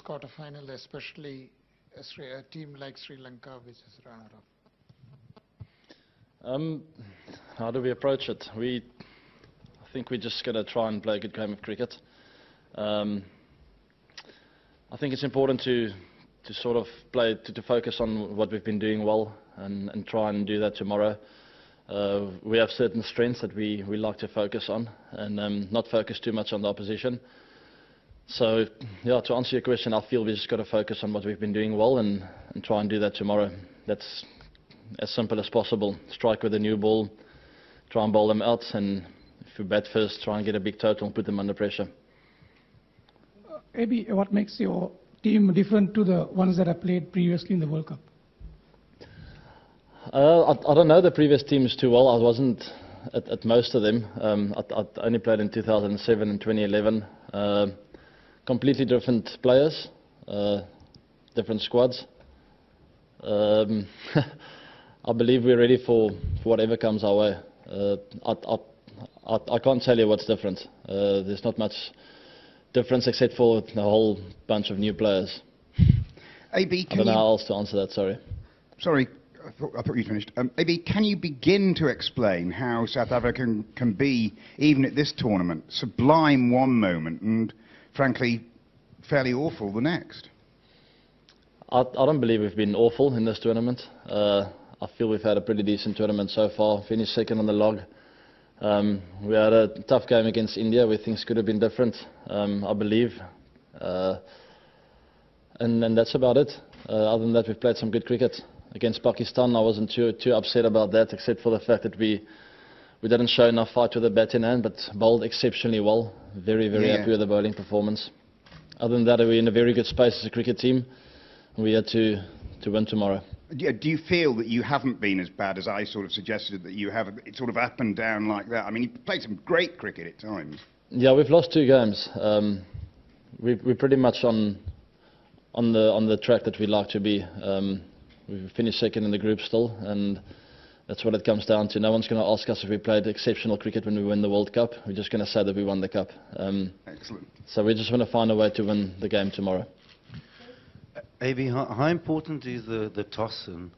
quarterfinal, especially a team like Sri Lanka, which is runner-up? How do we approach it? I think we're just going to try and play a good game of cricket. I think it's important to sort of to focus on what we've been doing well and try and do that tomorrow. We have certain strengths that we like to focus on and not focus too much on the opposition. So, yeah, to answer your question, I feel we just got to focus on what we've been doing well and try and do that tomorrow. That's as simple as possible. Strike with a new ball, try and bowl them out, and if we bat first, try and get a big total and put them under pressure. Maybe what makes your team different to the ones that have played previously in the World Cup? I don't know the previous teams too well. I wasn't at most of them. I only played in 2007 and 2011. Completely different players, different squads. I believe we're ready for whatever comes our way. I can't tell you what's different. There's not much difference except for a whole bunch of new players. AB, I don't know how else to answer that, sorry. Sorry, I thought you'd finished. AB, can you begin to explain how South Africa can be, even at this tournament, sublime one moment and, frankly, fairly awful the next? I don't believe we've been awful in this tournament. I feel we've had a pretty decent tournament so far. Finished second on the log. We had a tough game against India where things could have been different, I believe. And that's about it. Other than that, we've played some good cricket. Against Pakistan, I wasn't too upset about that, except for the fact that we didn't show enough fight with the bat in hand, but bowled exceptionally well. Very happy with the bowling performance. Other than that, we're in a very good space as a cricket team. We had to win tomorrow. Do you feel that you haven't been as bad as I sort of suggested that you have? It's sort of up and down like that. I mean, you played some great cricket at times. Yeah, we've lost 2 games. We're pretty much on the track that we like to be. We've finished second in the group still, and that's what it comes down to. No one's going to ask us if we played exceptional cricket when we win the World Cup. We're just going to say that we won the Cup. Excellent. So we just want to find a way to win the game tomorrow. AB, how important is the toss, and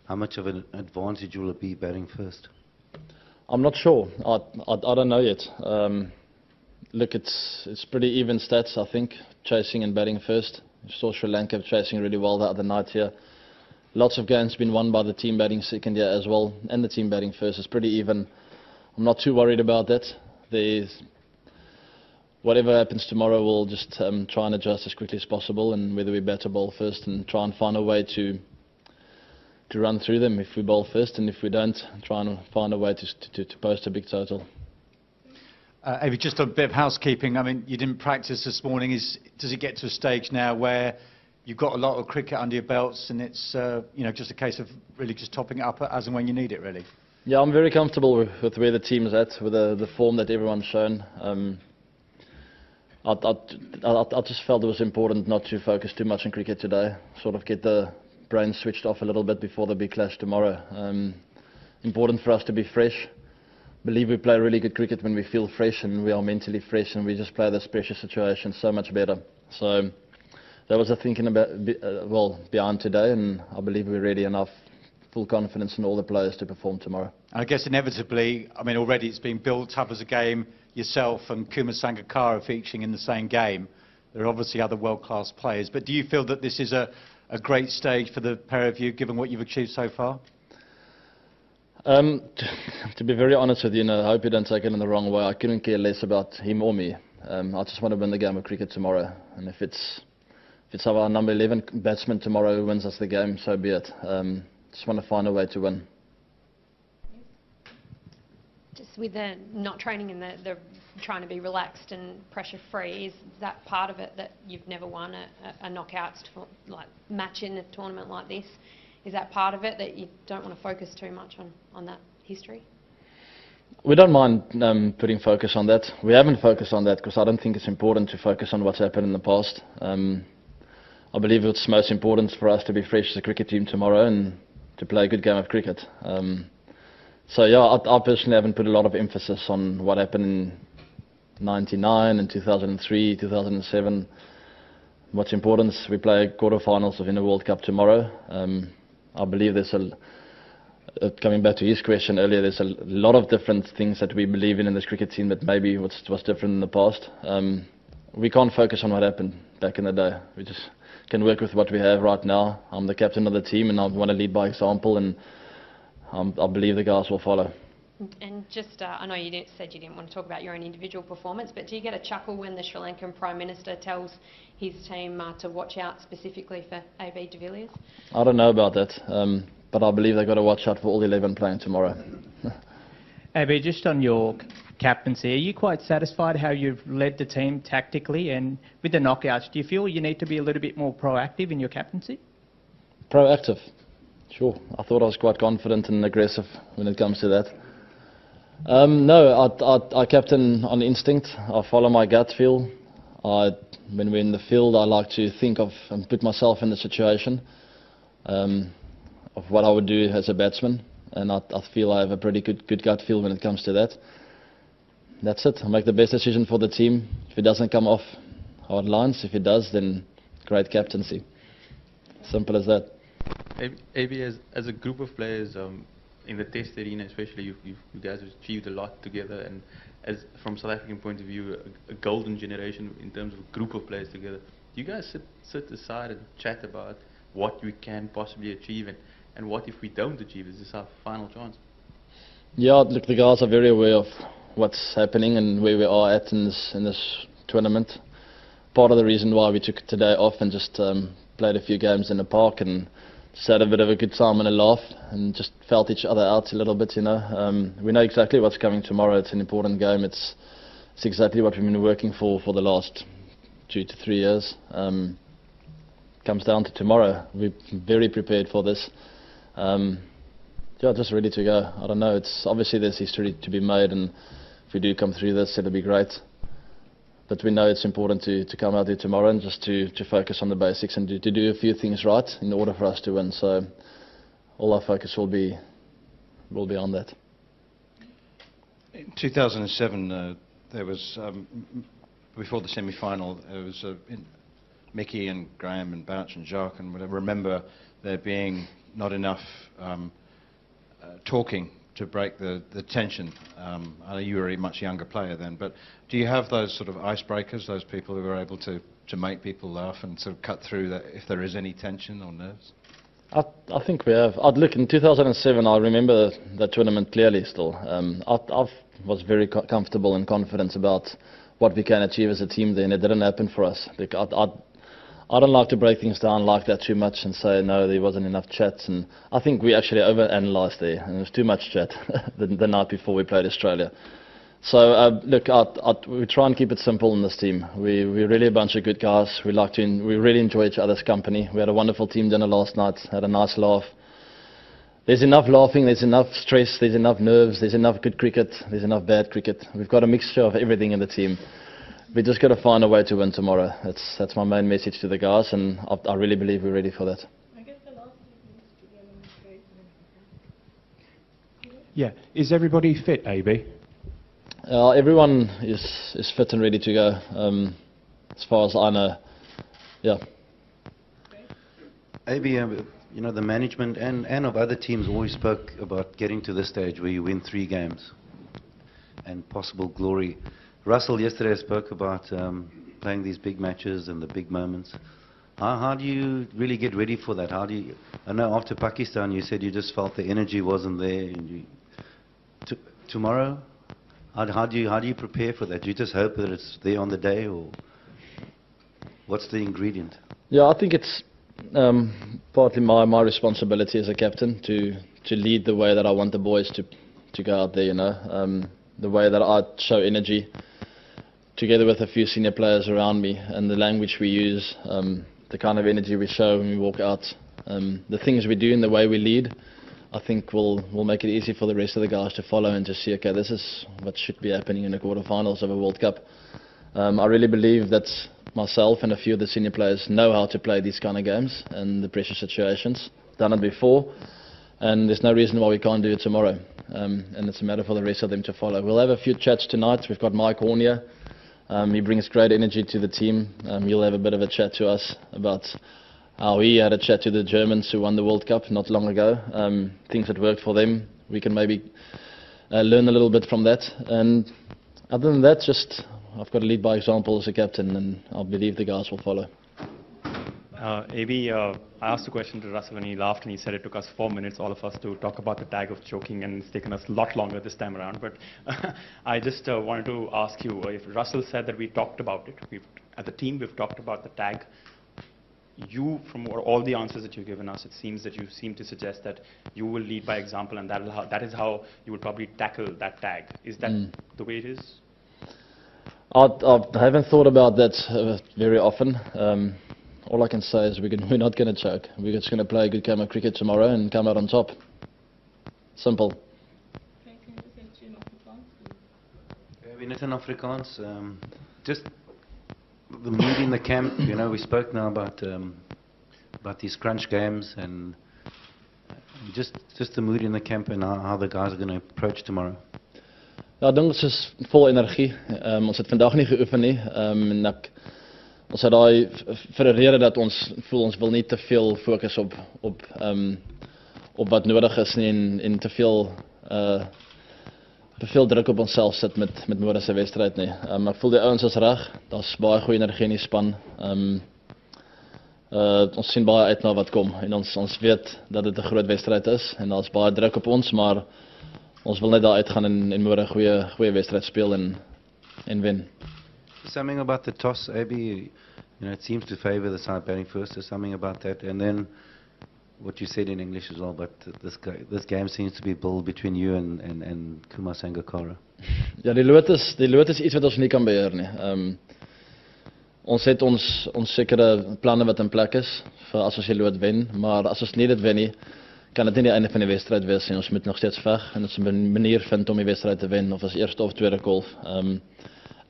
how much of an advantage will it be batting first? I'm not sure. I don't know yet. Look, it's pretty even stats, I think, chasing and batting first. You saw Sri Lanka chasing really well the other night here. Lots of games been won by the team batting second here as well, and the team batting first. It's pretty even. I'm not too worried about that. Whatever happens tomorrow, we'll just try and adjust as quickly as possible, and whether we bat or bowl first, and try and find a way to run through them if we bowl first, and if we don't, try and find a way to post a big total. Maybe just a bit of housekeeping. I mean, you didn't practice this morning. Does it get to a stage now where you've got a lot of cricket under your belts, and it's just a case of really just topping it up as and when you need it, really? Yeah, I'm very comfortable with where the team's at, with the form that everyone's shown. I just felt it was important not to focus too much on cricket today. Sort of get the brain switched off a little bit before the big clash tomorrow. Important for us to be fresh. Believe we play really good cricket when we feel fresh and we are mentally fresh, and we just play this pressure situation so much better. So that was the thinking behind today, and I believe we're ready enough, full confidence in all the players to perform tomorrow. And I guess inevitably, I mean, already it's been built up as a game. Yourself and Kumar Sangakkara featuring in the same game. There are obviously other world-class players, but do you feel that this is a great stage for the pair of you, given what you've achieved so far? To be very honest with you, I hope you don't take it in the wrong way. I couldn't care less about him or me. I just want to win the game of cricket tomorrow, and if it's our number 11 batsman tomorrow who wins us the game, so be it. Just want to find a way to win. Just with the not training and the trying to be relaxed and pressure-free, is that part of it, that you've never won a knockouts match in a tournament like this? Is that part of it, that you don't want to focus too much on that history? We don't mind putting focus on that. We haven't focused on that because I don't think it's important to focus on what's happened in the past. I believe it's most important for us to be fresh as a cricket team tomorrow and to play a good game of cricket. So yeah, I personally haven't put a lot of emphasis on what happened in '99 and 2003, 2007. what's important is we play quarterfinals within the World Cup tomorrow. I believe there's coming back to his question earlier, there's a lot of different things that we believe in this cricket team that maybe was different in the past. We can't focus on what happened back in the day. We just can work with what we have right now. I'm the captain of the team and I want to lead by example, and I believe the guys will follow. And just, I know said you didn't want to talk about your own individual performance, but do you get a chuckle when the Sri Lankan Prime Minister tells his team to watch out specifically for AB de Villiers? I don't know about that, but I believe they've got to watch out for all 11 playing tomorrow. AB, just on your captaincy, are you quite satisfied how you've led the team tactically? And with the knockouts, do you feel you need to be a little bit more proactive in your captaincy? Proactive? Sure. I thought I was quite confident and aggressive when it comes to that. No, I captain on instinct. I follow my gut feel. When we're in the field, I like to think of and put myself in the situation of what I would do as a batsman, and I feel I have a pretty good gut feel when it comes to that. That's it. I make the best decision for the team. If it doesn't come off hard lines, if it does, then great captaincy. Simple as that. AB, as a group of players, in the Test arena especially, you guys have achieved a lot together, and as from South African point of view, a golden generation in terms of a group of players together. Do you guys sit aside and chat about what we can possibly achieve, and what if we don't achieve? Is this our final chance? Yeah, look, the guys are very aware of what's happening and where we are at in this tournament. Part of the reason why we took today off and just played a few games in the park and just had a bit of a good time and a laugh and just felt each other out a little bit, you know. We know exactly what's coming tomorrow. It's an important game. It's exactly what we've been working for the last 2 to 3 years. Comes down to tomorrow. We're very prepared for this. Yeah, just ready to go. I don't know. It's obviously there's history to be made, and if we do come through this, it'll be great. But we know it's important to come out there tomorrow and just to focus on the basics and to do a few things right in order for us to win. So all our focus will be on that. In 2007, there was before the semi-final, there was Mickey and Graham and Bouch and Jacques, and I remember there being not enough talking to break the tension. I know you were a much younger player then, but do you have those sort of icebreakers, those people who are able to make people laugh and sort of cut through that if there is any tension or nerves? I think we have. Look, in 2007, I remember that tournament clearly still. I was very comfortable and confident about what we can achieve as a team then. It didn't happen for us. Like, I don't like to break things down like that too much and say, no, there wasn't enough chats. And I think we actually overanalyzed there, and there was too much chat the night before we played Australia. So, look, we try and keep it simple in this team. We're really a bunch of good guys. We really enjoy each other's company. We had a wonderful team dinner last night, had a nice laugh. There's enough laughing, there's enough stress, there's enough nerves, there's enough good cricket, there's enough bad cricket. We've got a mixture of everything in the team. We just got to find a way to win tomorrow. That's my main message to the guys, and I really believe we're ready for that. Yeah, is everybody fit, AB? Everyone is fit and ready to go, as far as I know. Yeah. AB, you know, the management and of other teams always spoke about getting to this stage where you win 3 games and possible glory. Russell yesterday spoke about playing these big matches and the big moments. How do you really get ready for that? I know after Pakistan you said you just felt the energy wasn't there. Tomorrow, how do you prepare for that? Do you just hope that it's there on the day, or what's the ingredient? Yeah, I think it's partly my responsibility as a captain to lead the way that I want the boys to go out there. You know, the way that I show energy, together with a few senior players around me, and the language we use, the kind of energy we show when we walk out, the things we do and the way we lead, I think will make it easy for the rest of the guys to follow and to see, okay, this is what should be happening in the quarterfinals of a World Cup. I really believe that myself and a few of the senior players know how to play these kind of games and the pressure situations, done it before, and there's no reason why we can't do it tomorrow. And it's a matter for the rest of them to follow. We'll have a few chats tonight. We've got Mike Horn here. He brings great energy to the team. He'll have a bit of a chat to us about how he had a chat to the Germans who won the World Cup not long ago. Things that worked for them. We can maybe learn a little bit from that. And other than that, just I've got to lead by example as a captain, and I believe the guys will follow. AB, I asked a question to Russell and he laughed and he said it took us 4 minutes, all of us, to talk about the tag of choking, and it's taken us a lot longer this time around. But I just wanted to ask you, if Russell said that we talked about it, as a team we've talked about the tag, you, from all the answers that you've given us, it seems that you seem to suggest that you will lead by example, and that is how you will probably tackle that tag. Is that the way it is? I haven't thought about that very often. All I can say is we're not going to choke. We're just going to play a good game of cricket tomorrow and come out on top. Simple. We net in Afrikaans. Just the mood in the camp. You know, we spoke now about these crunch games, and just the mood in the camp and how the guys are going to approach tomorrow. Ja, ek dink ons is vol energie. Ons het vandag nie geoefen nie. En ons het daai vir 'n rede dat ons voel ons wil nie te veel fokus op wat nodig is nie, en te veel druk op onsself sit met môre se wedstryd nie. Ek voel die ouens is reg. Daar's baie goeie energie in die span. Ons sien baie uit na wat kom, en ons weet dat dit 'n groot wedstryd is en daar's baie druk op ons, maar ons wil net daar uitgaan en môre 'n goeie wedstryd speel en wen. Something about the toss, AB, you know, it seems to favour the side batting first. There's something about that, and then what you said in English as well. But this game seems to be built between you and Kumar Sangakkara. Ja, die lood is iets wat ons nie kan beheer nie. Ons het ons sekere planne wat in plek is vir as ons die lood wen, maar as ons nie dit wen nie, kan dit nie die einde van die wedstryd wees nie. Ons moet nog steeds veg en ons moet 'n manier vind om die wedstryd te wen, of as eerste of tweede golf.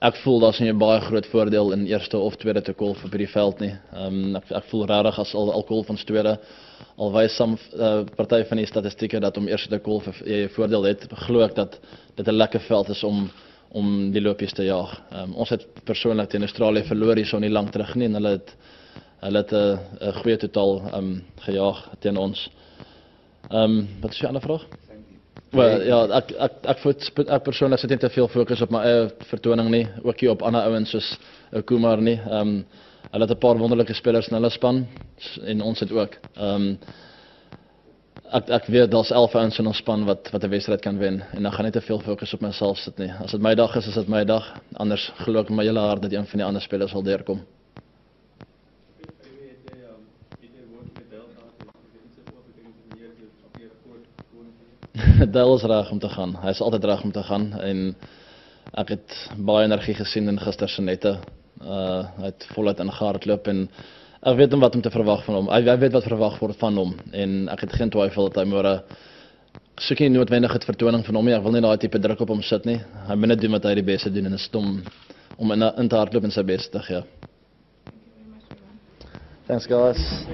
Ek voel daar's nie 'n baie groot voordeel in eerste of tweede te golf op die veld nie. Ek voel regtig as al golf ons tweede, al wys party van die statistieke dat om eerste te golf jy 'n voordeel het, glo ek dat dit 'n lekker veld is om die lopies te jaag. Ons het persoonlik teen Australië verloor hierso nie lank terug nie, en hulle het 'n goeie totaal gejaag teen ons. Wat is die ander vraag? Well, ja, ek persoonlik sit nie te veel fokus op my eie vertoning nie, ook nie op ander ouens soos Kumar nie. Hulle het 'n paar wonderlike spelers in hulle span, en ons het ook. Ek weet daar's 11 ouens in ons span wat 'n wedstryd kan wen, en dan gaan nie te veel fokus op myself sit nie. As dit my dag is dit my dag. Anders glo ek my hele hart dat een van die ander spelers sal deurkom. Dale is reg om te gaan. Hy is altyd reg om te gaan, en ek het baie energie gesien in gister se nette. Hy het voluit ingehardloop, en ek weet wat om te verwag van hom. Hy weet wat verwag word van hom, en ek het geen twyfel dat hy môre soek nie noodwendig het vertoning van hom nie. Ek wil nie daai tipe druk op hom sit nie. Hy moet net doen wat hy die beste doen, en dit is om in te hardloop en sy beste te gee. Thanks guys.